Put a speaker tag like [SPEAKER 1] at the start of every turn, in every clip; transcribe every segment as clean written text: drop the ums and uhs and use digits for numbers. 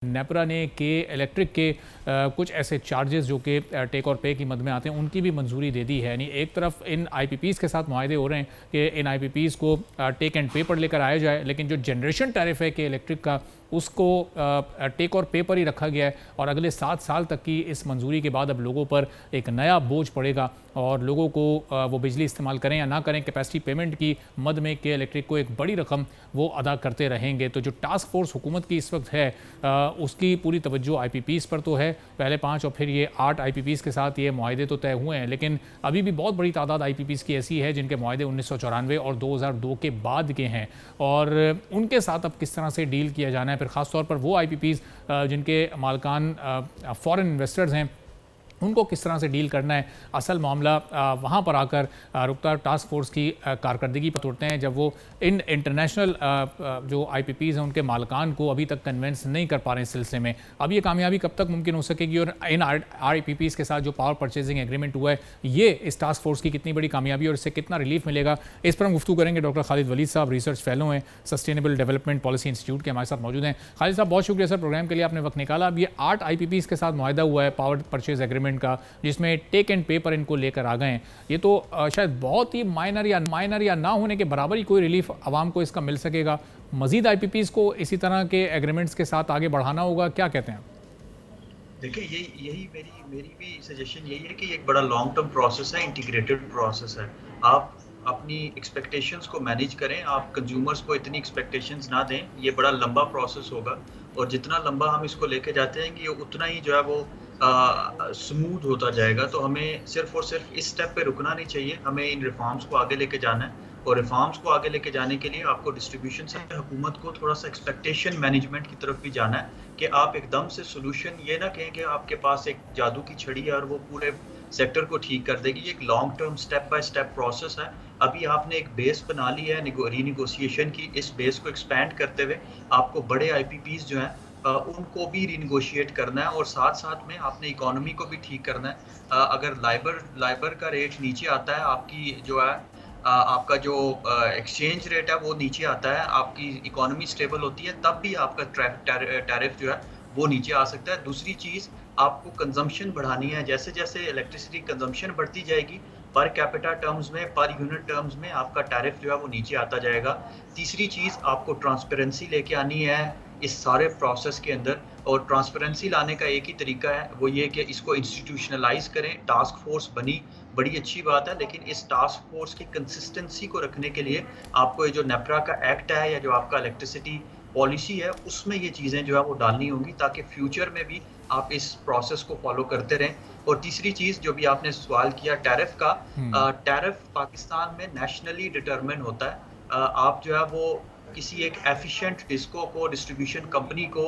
[SPEAKER 1] नेपरा ने के इलेक्ट्रिक के कुछ ऐसे चार्जेस जो कि टेक और पे की मद में आते हैं उनकी भी मंजूरी दे दी है। यानी एक तरफ इन आईपीपीज़ के साथ मुआहदे हो रहे हैं कि इन आईपीपीज़ को टेक एंड पे पर लेकर आया जाए, लेकिन जो जनरेशन टैरिफ है कि इलेक्ट्रिक का उसको टेक और पे पर ही रखा गया है और अगले 7 साल तक की इस मंजूरी के बाद अब लोगों पर एक नया बोझ पड़ेगा और लोगों को वो बिजली इस्तेमाल करें या ना करें, कैपेसिटी पेमेंट की मद में के इलेक्ट्रिक को एक बड़ी रकम वो अदा करते रहेंगे। तो जो टास्क फोर्स हुकूमत की इस वक्त है उसकी पूरी तवज्जो आईपीपीज़ पर तो है, पहले 5 और फिर ये 8 आईपीपीज़ के साथ ये मुआहदे तो तय हुए हैं, लेकिन अभी भी बहुत बड़ी तादाद आईपीपीज़ की ऐसी है जिनके मुआहदे 1994 और 2002 के बाद के हैं और उनके साथ अब किस तरह से डील किया जाना है। फिर ख़ास तौर पर वो आईपीपीज़ जिनके मालकान फॉरेन इन्वेस्टर्स हैं उनको किस तरह से डील करना है, असल मामला वहाँ पर आकर रुकता टास्क फोर्स की कारकर्दगी पर उठते हैं जब वो इन इंटरनेशनल जो आईपीपीज़ हैं उनके मालकान को अभी तक कन्वेंस नहीं कर पा रहे हैं इस सिलसिले में। अब ये कामयाबी कब तक मुमकिन हो सकेगी और इन आईपीपीज़ के साथ जो पावर परचेजिंग एग्रीमेंट हुआ है ये इस टास्क फोर्स की कितनी बड़ी कामयाबी और इससे कितना रिलीफ मिलेगा, इस पर हम गुफ्तगू करेंगे। डॉक्टर खालिद वलीद साहब रिसर्च फेलो हैं, सस्टेनेबल डेवलपमेंट पॉलिसी इंस्टीट्यूट के हमारे साथ मौजूद हैं। खालिद साहब बहुत शुक्रिया सर प्रोग्राम के लिए, आपने वक्त निकाला। अब ये 8 आईपीपीज़ के साथ मुआहदा हुआ है पावर परचेज एग्रीमेंट का, जिसमें टेक एंड पे पर इनको लेकर आ गए हैं। ये तो शायद बहुत ही माइनर या ना होने के बराबर ही कोई रिलीफ आवाम को इसका मिल सकेगा। मजीद आईपीपीज़ को इसी तरह के एग्रीमेंट्स के साथ आगे बढ़ाना होगा, क्या कहते हैं?
[SPEAKER 2] देखिए यही मेरी भी सजेशन यही है कि एक बड़ा लॉन्ग टर्म प्रोसेस है, इंटीग्रेटेड प्रोसेस है। आप अपनी एक्सपेक्टेशंस को मैनेज करें, आप कंज्यूमर्स को इतनी एक्सपेक्टेशंस ना दें। ये बड़ा लंबा प्रोसेस होगा और जितना लंबा हम इसको लेके जाते हैं कि उतना ही जो है वो स्मूथ होता जाएगा। तो हमें सिर्फ और सिर्फ इस स्टेप पे रुकना नहीं चाहिए, हमें इन रिफॉर्म्स को आगे लेके जाना है और रिफॉर्म्स को आगे लेके जाने के लिए आपको डिस्ट्रीब्यूशन से हुकूमत को थोड़ा सा एक्सपेक्टेशन मैनेजमेंट की तरफ भी जाना है कि आप एकदम से सोल्यूशन ये ना कहें कि आपके पास एक जादू की छड़ी है और वो पूरे सेक्टर को ठीक कर देगी। ये एक long term step by step process है। अभी आपने एक बेस बना ली है रीनिगोशिएशन की, इस बेस को एक्सपैंड करते हुए आपको बड़े आईपीपीज जो हैं उनको भी रिनेगोशिएट करना है और साथ साथ में आपने इकोनॉमी को भी ठीक करना है। अगर लाइबर का रेट नीचे आता है, आपकी जो है आपका जो एक्सचेंज रेट है वो नीचे आता है, आपकी इकोनॉमी स्टेबल होती है, तब भी आपका टैरिफ जो है वो नीचे आ सकता है। दूसरी चीज़, आपको कंजम्पशन बढ़ानी है। जैसे जैसे इलेक्ट्रिसिटी कंजम्पशन बढ़ती जाएगी पर कैपिटा टर्म्स में, पर यूनिट टर्म्स में आपका टैरिफ जो है वो नीचे आता जाएगा। तीसरी चीज़, आपको ट्रांसपेरेंसी लेके आनी है इस सारे प्रोसेस के अंदर और ट्रांसपेरेंसी लाने का एक ही तरीका है, वो ये कि इसको इंस्टीट्यूशनलाइज करें। टास्क फोर्स बनी, बड़ी अच्छी बात है, लेकिन इस टास्क फोर्स की कंसिस्टेंसी को रखने के लिए आपको ये जो नेपरा का एक्ट है या जो आपका इलेक्ट्रिसिटी पॉलिसी है उसमें ये चीज़ें जो है वो डालनी होंगी ताकि फ्यूचर में भी आप इस प्रोसेस को फॉलो करते रहें। और तीसरी चीज़ जो भी आपने सवाल किया टैरिफ का, टैरिफ पाकिस्तान में नेशनली डिटरमिन होता है। आप जो है वो किसी एक एफिशिएंट डिस्को को, डिस्ट्रीब्यूशन कंपनी को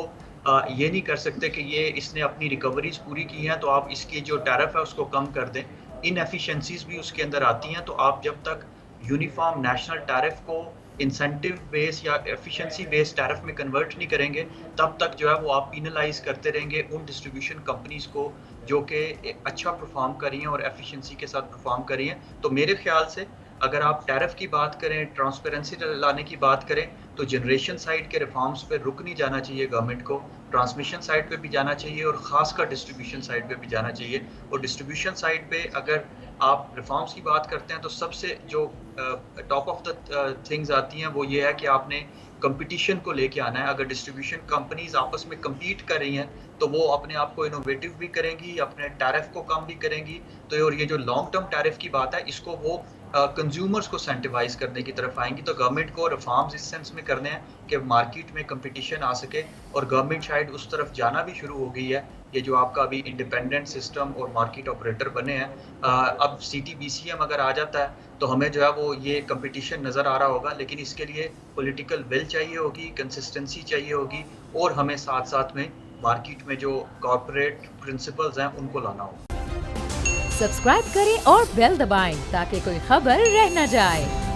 [SPEAKER 2] ये नहीं कर सकते कि ये इसने अपनी रिकवरीज पूरी की हैं तो आप इसकी जो टैरिफ है उसको कम कर दें। इनएफिशिएंसीज भी उसके अंदर आती हैं। तो आप जब तक यूनिफॉर्म नेशनल टैरिफ को इंसेंटिव बेस या एफिशिएंसी बेस्ड टैरिफ में कन्वर्ट नहीं करेंगे, तब तक जो है वो आप पीनलाइज करते रहेंगे उन डिस्ट्रीब्यूशन कंपनीज को जो कि अच्छा परफॉर्म कर रही हैं और एफिशिएंसी के साथ परफॉर्म कर रही हैं। तो मेरे ख्याल से अगर आप टैरिफ की बात करें, ट्रांसपेरेंसी लाने की बात करें, तो जनरेशन साइड के रिफॉर्म्स पे रुक नहीं जाना चाहिए गवर्नमेंट को, ट्रांसमिशन साइड पे भी जाना चाहिए और ख़ासकर डिस्ट्रीब्यूशन साइड पे भी जाना चाहिए। और डिस्ट्रीब्यूशन साइड पे अगर आप रिफॉर्म्स की बात करते हैं तो सबसे जो टॉप ऑफ द थिंग्स आती हैं वो ये है कि आपने कंपटीशन को लेके आना है। अगर डिस्ट्रीब्यूशन कंपनीज आपस में कम्पीट कर रही हैं तो वो अपने आप को इनोवेटिव भी करेंगी, अपने टैरिफ को कम भी करेंगी। तो और ये जो लॉन्ग टर्म टैरिफ की बात है इसको वो कंज्यूमर्स को सेंटिवाइज करने की तरफ आएंगी। तो गवर्नमेंट को रिफॉर्म्स इस सेंस में करने हैं कि मार्केट में कंपटीशन आ सके और गवर्नमेंट शायद उस तरफ जाना भी शुरू हो गई है। ये जो आपका अभी इंडिपेंडेंट सिस्टम और मार्केट ऑपरेटर बने हैं, अब सीटीबीसीएम अगर आ जाता है तो हमें जो है वो ये कंपटीशन नज़र आ रहा होगा, लेकिन इसके लिए पॉलिटिकल विल चाहिए होगी, कंसिस्टेंसी चाहिए होगी और हमें साथ साथ में मार्केट में जो कॉर्पोरेट प्रिंसिपल्स हैं उनको लाना होगा।
[SPEAKER 3] सब्सक्राइब करें और बेल दबाएं ताकि कोई खबर रह न जाए।